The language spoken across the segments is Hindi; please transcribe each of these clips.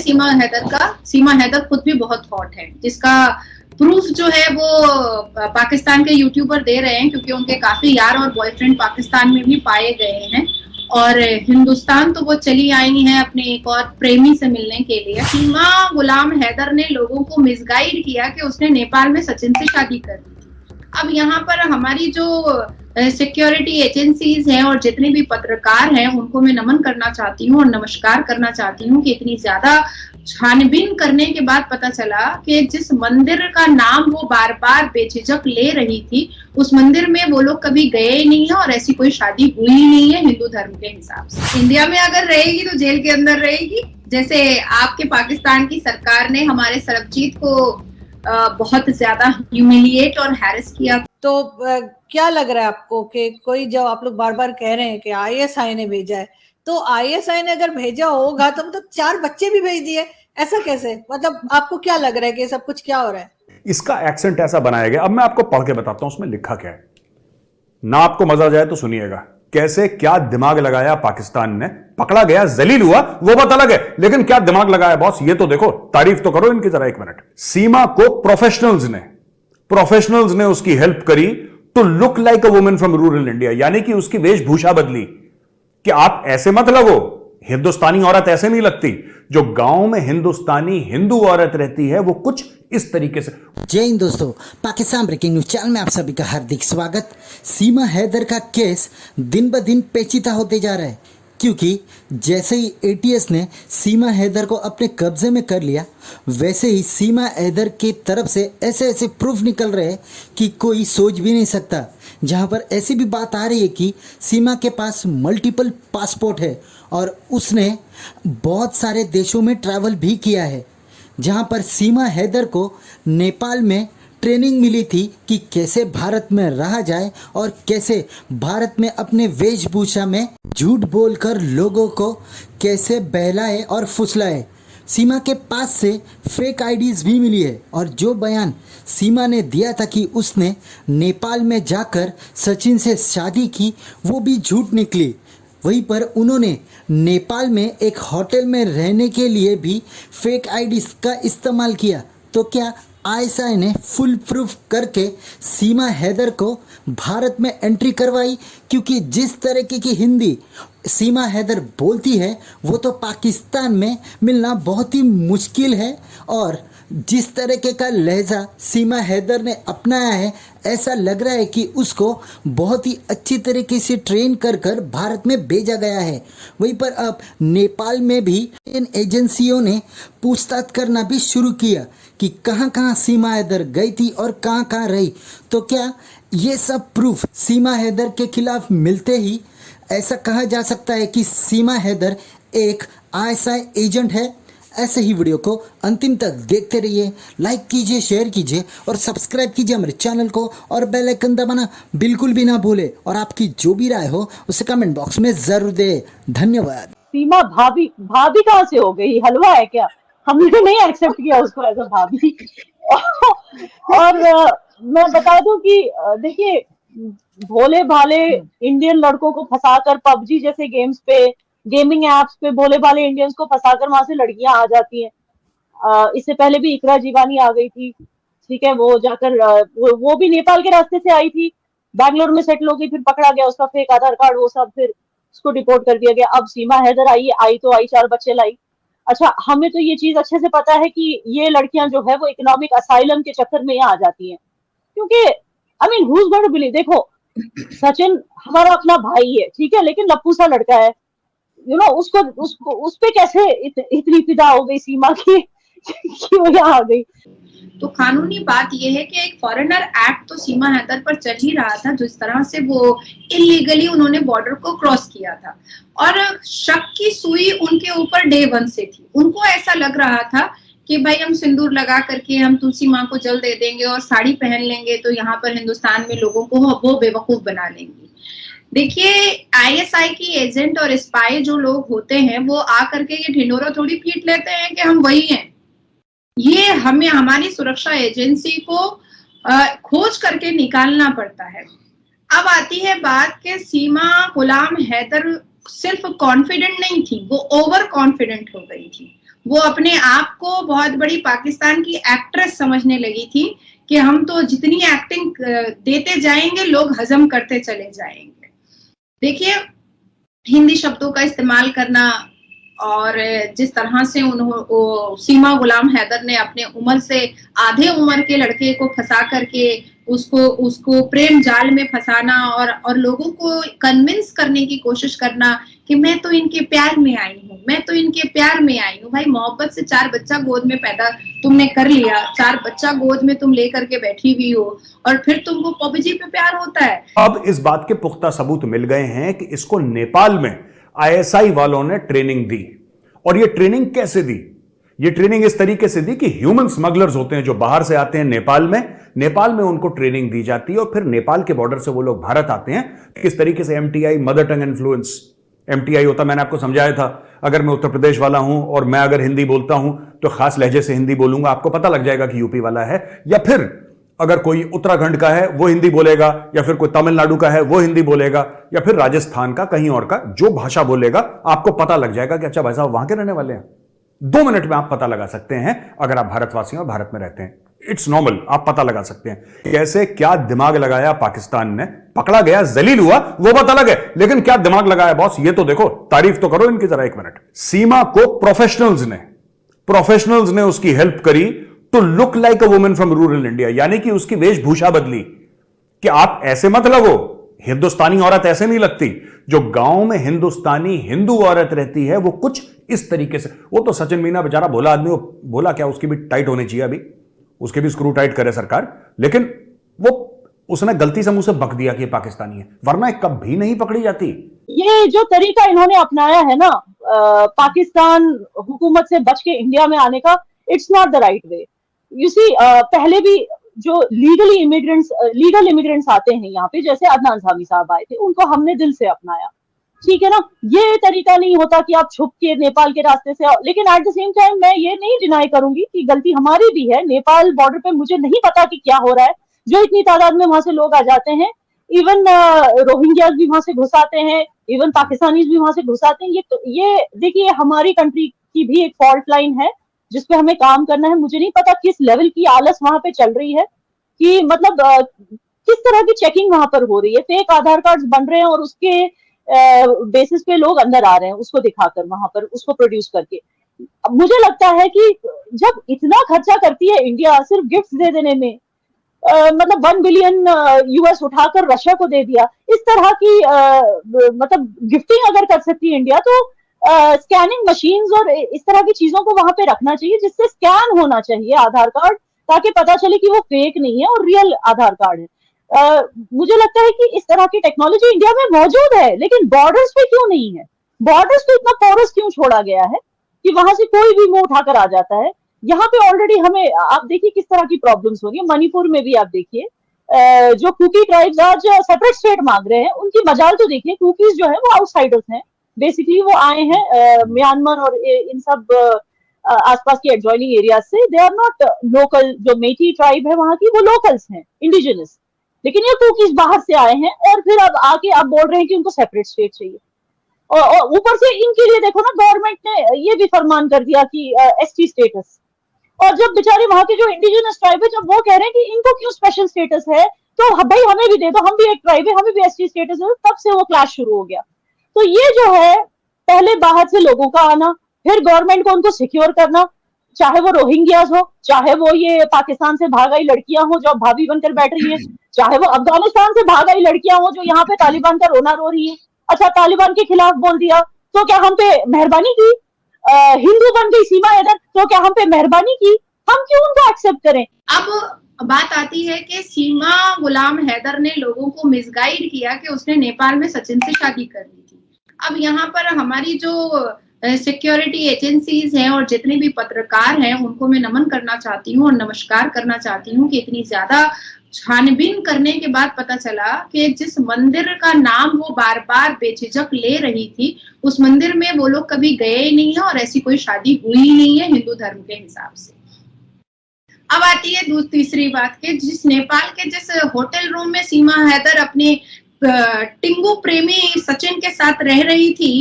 सीमा हैदर खुद भी बहुत हॉट है, जिसका प्रूफ जो है वो पाकिस्तान के यूट्यूबर दे रहे हैं, क्योंकि उनके काफी यार और बॉयफ्रेंड पाकिस्तान में भी पाए गए हैं और हिंदुस्तान तो वो चली आई है अपने एक और प्रेमी से मिलने के लिए। सीमा गुलाम हैदर ने लोगों को मिसगाइड किया कि उसने नेपाल में सचिन से शादी कर ली थी। अब यहाँ पर हमारी जो सिक्योरिटी एजेंसीज हैं और जितने भी पत्रकार हैं उनको मैं नमन करना चाहती हूँ और नमस्कार करना चाहती हूँ कि इतनी ज्यादा छानबीन करने के बाद पता चला कि जिस मंदिर का नाम वो बार बार बेझिझक ले रही थी, उस मंदिर में वो लोग कभी गए ही नहीं है और ऐसी कोई शादी हुई ही नहीं है हिंदू धर्म के हिसाब से। इंडिया में अगर रहेगी तो जेल के अंदर रहेगी, जैसे आपके पाकिस्तान की सरकार ने हमारे सरबजीत को बहुत ज्यादा ह्यूमिलिएट और हैरेस किया। तो क्या लग रहा है आपको कि कोई, जब आप लोग बार बार कह रहे हैं कि आईएसआई ने भेजा है, तो आईएसआई ने अगर भेजा होगा तो मतलब 4 बच्चे भी भेज दिए, ऐसा कैसे? मतलब आपको क्या लग रहा है कि सब कुछ क्या हो रहा है? इसका एक्सेंट ऐसा बनाया गया। अब मैं आपको पढ़ के बताता हूं उसमें लिखा क्या है, ना आपको मजा जाए तो सुनिएगा। कैसे क्या दिमाग लगाया पाकिस्तान ने, पकड़ा गया, जलील हुआ, वो बात अलग है, लेकिन क्या दिमाग लगाया बॉस, ये तो देखो, तारीफ तो करो इनकी जरा 1 मिनट। सीमा को प्रोफेशनल्स ने उसकी हेल्प करी to look like a woman from rural India, यानी कि उसकी वेशभूषा बदली कि आप ऐसे मत लगो, हिंदुस्तानी औरत ऐसे नहीं लगती। जो गांव में हिंदुस्तानी हिंदू औरत रहती है वो कुछ इस तरीके से। जय हिंद दोस्तों, पाकिस्तान ब्रेकिंग न्यूज चैनल में आप सभी का हार्दिक स्वागत। सीमा हैदर का केस दिन ब दिन पेचीदा होते जा रहा है, क्योंकि जैसे ही एटीएस ने सीमा हैदर को अपने कब्जे में कर लिया, वैसे ही सीमा हैदर की तरफ से ऐसे ऐसे प्रूफ निकल रहे हैं कि कोई सोच भी नहीं सकता। जहां पर ऐसी भी बात आ रही है कि सीमा के पास मल्टीपल पासपोर्ट है और उसने बहुत सारे देशों में ट्रैवल भी किया है। जहां पर सीमा हैदर को नेपाल में ट्रेनिंग मिली थी कि कैसे भारत में रहा जाए और कैसे भारत में अपने वेशभूषा में झूठ बोलकर लोगों को कैसे बहलाए और फुसलाए। सीमा के पास से फेक आईडीज़ भी मिली है और जो बयान सीमा ने दिया था कि उसने नेपाल में जाकर सचिन से शादी की, वो भी झूठ निकली। वहीं पर उन्होंने नेपाल में एक होटल में रहने के लिए भी फेक आईडीज़ का इस्तेमाल किया। तो क्या आईएसआई ने फुल प्रूफ करके सीमा हैदर को भारत में एंट्री करवाई? क्योंकि जिस तरीके की हिंदी सीमा हैदर बोलती है वो तो पाकिस्तान में मिलना बहुत ही मुश्किल है, और जिस तरीके का लहजा सीमा हैदर ने अपनाया है, ऐसा लग रहा है कि उसको बहुत ही अच्छी तरीके से ट्रेन कर कर भारत में भेजा गया है। वहीं पर अब नेपाल में भी इन एजेंसियों ने पूछताछ करना भी शुरू किया कि कहां कहां सीमा हैदर गई थी और कहां कहां रही। तो क्या ये सब प्रूफ सीमा हैदर के खिलाफ मिलते ही ऐसा कहा जा सकता है कि सीमा हैदर एक आईएसआई एजेंट है? ऐसे ही वीडियो को अंतिम तक देखते रहिए, लाइक कीजिए, शेयर कीजिए और सब्सक्राइब कीजिए हमारे चैनल को, और बेल आइकन दबाना बिल्कुल भी ना भूले। और आपकी जो भी राय हो उसे कमेंट बॉक्स में जरूर दे। धन्यवाद। सीमा भाभी कहाँ से हो गई? हलवा है क्या? हमने नहीं एक्सेप्ट किया उसको एज अ भाभी। और मैं बता दूं कि देखिए, भोले भाले इंडियन लड़कों को फंसाकर पबजी जैसे गेम्स पे, गेमिंग एप्स पे भोले भाले इंडियंस को फंसाकर वहां से लड़कियां आ जाती हैं। इससे पहले भी इकरा जीवानी आ गई थी, ठीक है, वो जाकर वो भी नेपाल के रास्ते से आई थी, बैंगलोर में सेटल हो गई, फिर पकड़ा गया, उसका फेक आधार कार्ड वो सब, फिर उसको डिपोर्ट कर दिया गया। अब सीमा हैदर आई तो आई 4 बच्चे लाई। अच्छा, हमें तो ये चीज अच्छे से पता है कि ये लड़कियां जो है वो इकोनॉमिक असाइलम के चक्कर में यहाँ आ जाती हैं, क्योंकि I mean who's going to believe. देखो, सचिन हमारा अपना भाई है, ठीक है, लेकिन लप्पू सा लड़का है, यू नो, उसको उस पे कैसे इतनी फिदा हो गई सीमा की कि वो यहाँ आ गई। तो कानूनी बात यह है कि एक फॉरेनर एक्ट तो सीमा हैदर पर चल ही रहा था, जिस तरह से वो इलीगली उन्होंने बॉर्डर को क्रॉस किया था, और शक की सुई उनके ऊपर डे 1 से थी। उनको ऐसा लग रहा था कि भाई हम सिंदूर लगा करके हम तुलसी माँ को जल दे देंगे और साड़ी पहन लेंगे तो यहाँ पर हिंदुस्तान में लोगों को वो बेवकूफ बना लेंगे। देखिए, आईएसआई की एजेंट और स्पाई जो लोग होते हैं वो आकर के ये ढिंडोरा थोड़ी पीट लेते हैं कि हम वही हैं। ये हमें हमारी सुरक्षा एजेंसी को खोज करके निकालना पड़ता है। अब आती है बात कि सीमा गुलाम हैदर सिर्फ कॉन्फिडेंट नहीं थी, वो ओवर कॉन्फिडेंट हो गई थी। वो अपने आप को बहुत बड़ी पाकिस्तान की एक्ट्रेस समझने लगी थी कि हम तो जितनी एक्टिंग देते जाएंगे लोग हजम करते चले जाएंगे। देखिए, हिंदी शब्दों का इस्तेमाल करना और जिस तरह से सीमा गुलाम हैदर ने अपने उम्र से आधे उम्र के लड़के को फंसा करके उसको प्रेम जाल में फंसाना और लोगों को कन्विंस करने की कोशिश करना कि मैं तो इनके प्यार में आई हूँ, मैं तो इनके प्यार में आई हूँ। भाई, मोहब्बत से 4 बच्चा गोद में पैदा तुमने कर लिया, 4 बच्चा गोद में तुम लेकर के बैठी हुई हो और फिर तुमको पबजी पे प्यार होता है। अब इस बात के पुख्ता सबूत मिल गए हैं कि इसको नेपाल में आईएसआई वालों ने ट्रेनिंग दी। और ये ट्रेनिंग कैसे दी? ये ट्रेनिंग इस तरीके से दी कि ह्यूमन स्मगलर्स होते हैं जो बाहर से आते हैं नेपाल में उनको ट्रेनिंग दी जाती है और फिर नेपाल के बॉर्डर से वो लोग भारत आते हैं। किस तरीके से MTI, mother tongue influence, MTI होता, मैंने आपको समझाया था। अगर मैं उत्तर प्रदेश वाला हूं और मैं अगर हिंदी बोलता हूं तो खास लहजे से हिंदी बोलूंगा, आपको पता लग जाएगा कि यूपी वाला है। या फिर अगर कोई उत्तराखंड का है वो हिंदी बोलेगा, या फिर कोई तमिलनाडु का है वो हिंदी बोलेगा, या फिर राजस्थान का, कहीं और का, जो भाषा बोलेगा आपको पता लग जाएगा कि अच्छा भाई साहब वहां के रहने वाले हैं। 2 मिनट में आप पता लगा सकते हैं अगर आप भारतवासी हैं और भारत में रहते हैं। इट्स नॉर्मल, आप पता लगा सकते हैं। कैसे क्या दिमाग लगाया पाकिस्तान ने, पकड़ा गया, जलील हुआ, वो बात अलग है, लेकिन क्या दिमाग लगाया बॉस, ये तो देखो। तारीफ तो करो इनकी जरा 1 मिनट। सीमा को प्रोफेशनल्स ने उसकी हेल्प करी to look like a woman from rural India, यानी कि उसकी वेशभूषा बदली कि आप ऐसे मत लगो, हिंदुस्तानी औरत ऐसे नहीं लगती। जो गांव में हिंदुस्तानी हिंदू औरत रहती है वो कुछ इस तरीके से। वो तो सचिन मीना बेचारा भोला आदमी, वो बोला क्या, उसकी भी टाइट होनी चाहिए, अभी उसके भी स्क्रू टाइट करे सरकार, लेकिन वो उसने गलती से मुंह से बक दिया कि पाकिस्तानी है, वरना कभी नहीं पकड़ी जाती। ये जो तरीका इन्होंने अपनाया है ना पाकिस्तान हुकूमत से बच के इंडिया में आने का, it's not the right way. You see, पहले भी जो लीगल इमिग्रेंट्स आते हैं यहाँ पे, जैसे अदनान सामी साहब आए थे, उनको हमने दिल से अपनाया, ठीक है ना। ये तरीका नहीं होता कि आप छुप के नेपाल के रास्ते से, लेकिन एट द सेम टाइम मैं ये नहीं डिनाई करूंगी कि गलती हमारी भी है। नेपाल बॉर्डर पे मुझे नहीं पता कि क्या हो रहा है, जो इतनी तादाद में वहां से लोग आ जाते हैं। इवन रोहिंग्याज भी वहां से घुस आते हैं, इवन पाकिस्तानीज भी वहां से घुस आते हैं। ये देखिए, हमारी कंट्री की भी एक फॉल्ट लाइन है जिसपे हमें काम करना है। मुझे नहीं पता किस लेवल की आलस वहां पे चल रही है कि मतलब किस तरह की चेकिंग वहां पर हो रही है। फेक आधार कार्ड बन रहे हैं और उसके बेसिस पे लोग अंदर आ रहे हैं, उसको दिखाकर वहां पर, उसको प्रोड्यूस करके। मुझे लगता है कि जब इतना खर्चा करती है इंडिया सिर्फ गिफ्ट दे देने में, मतलब 1 बिलियन यूएस उठाकर रशिया को दे दिया, इस तरह की मतलब गिफ्टिंग अगर कर सकती है इंडिया, तो स्कैनिंग मशीन्स और इस तरह की चीजों को वहां पे रखना चाहिए, जिससे स्कैन होना चाहिए आधार कार्ड, ताकि पता चले कि वो फेक नहीं है और रियल आधार कार्ड है। मुझे लगता है कि इस तरह की टेक्नोलॉजी इंडिया में मौजूद है, लेकिन बॉर्डर्स पे क्यों नहीं है? बॉर्डर्स पे इतना पोरस क्यों छोड़ा गया है कि वहां से कोई भी मुंह उठाकर आ जाता है? यहाँ पे ऑलरेडी हमें, आप देखिए किस तरह की प्रॉब्लम्स हो रही है। मणिपुर में भी आप देखिए, जो कुकी ट्राइब्स आज सेपरेट स्टेट मांग रहे हैं, उनकी मजाल तो देखिए। कुकीज जो है वो आउटसाइडर्स हैं, बेसिकली वो आए हैं म्यांमार और इन सब आसपास के एडजॉइनिंग एरिया से। They are not local. जो मेटी ट्राइब है वहां की, वो लोकल्स हैं, इंडिजिनस। लेकिन ये कुकीज बाहर से आए हैं और फिर अब आके आप बोल रहे हैं कि उनको सेपरेट स्टेट चाहिए। और ऊपर से इनके लिए देखो ना, गवर्नमेंट ने ये भी फरमान कर दिया कि एसटी स्टेटस। और जब बेचारे वहां के जो इंडिजिनस ट्राइब है, जब वो कह रहे हैं कि इनको क्यों स्पेशल स्टेटस है, तो भाई हमें भी दे दो, हम भी एक ट्राइब है, हमें भी एसटी स्टेटस है। तब से वो क्लैश शुरू हो गया। तो ये जो है, पहले बाहर से लोगों का आना, फिर गवर्नमेंट को उनको सिक्योर करना, चाहे वो रोहिंग्याज हो, चाहे वो ये पाकिस्तान से भाग आई लड़कियां हो जो भाभी बनकर बैठ रही है, चाहे वो अफगानिस्तान से भाग आई लड़कियां हो जो यहाँ पे तालिबान का रोना रो रही है। अच्छा, तालिबान के खिलाफ बोल दिया तो क्या हम पे मेहरबानी की? हिंदू बन गई सीमा हैदर तो क्या हम पे मेहरबानी की? हम क्यों उनको एक्सेप्ट करें? अब बात आती है कि सीमा गुलाम हैदर ने लोगों को मिसगाइड किया कि उसने नेपाल में सचिन से शादी कर ली थी। अब यहाँ पर हमारी जो सिक्योरिटी एजेंसीज हैं और जितने भी पत्रकार हैं, उनको मैं नमन करना चाहती हूँ और नमस्कार करना चाहती हूँ कि इतनी ज्यादा छानबीन करने के बाद पता चला कि जिस मंदिर का नाम वो बार बार बेझिझक ले रही थी, उस मंदिर में वो लोग कभी गए ही नहीं है और ऐसी कोई शादी हुई ही नहीं है हिंदू धर्म के हिसाब से। अब आती है तीसरी बात के, जिस नेपाल के जिस होटल रूम में सीमा हैदर अपने टिंगू प्रेमी सचिन के साथ रह रही थी,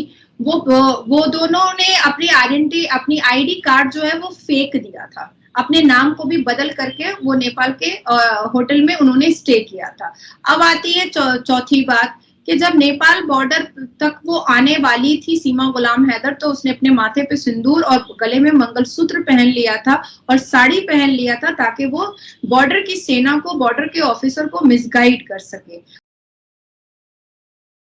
वो दोनों ने अपनी आईडी कार्ड जो है वो फेक दिया था, अपने नाम को भी बदल करके वो नेपाल के होटल में उन्होंने स्टे किया था। अब आती है चौथी बात कि जब नेपाल बॉर्डर तक वो आने वाली थी सीमा गुलाम हैदर, तो उसने अपने माथे पे सिंदूर और गले में मंगलसूत्र पहन लिया था और साड़ी पहन लिया था ताकि वो बॉर्डर की सेना को, बॉर्डर के ऑफिसर को मिसगाइड कर सके।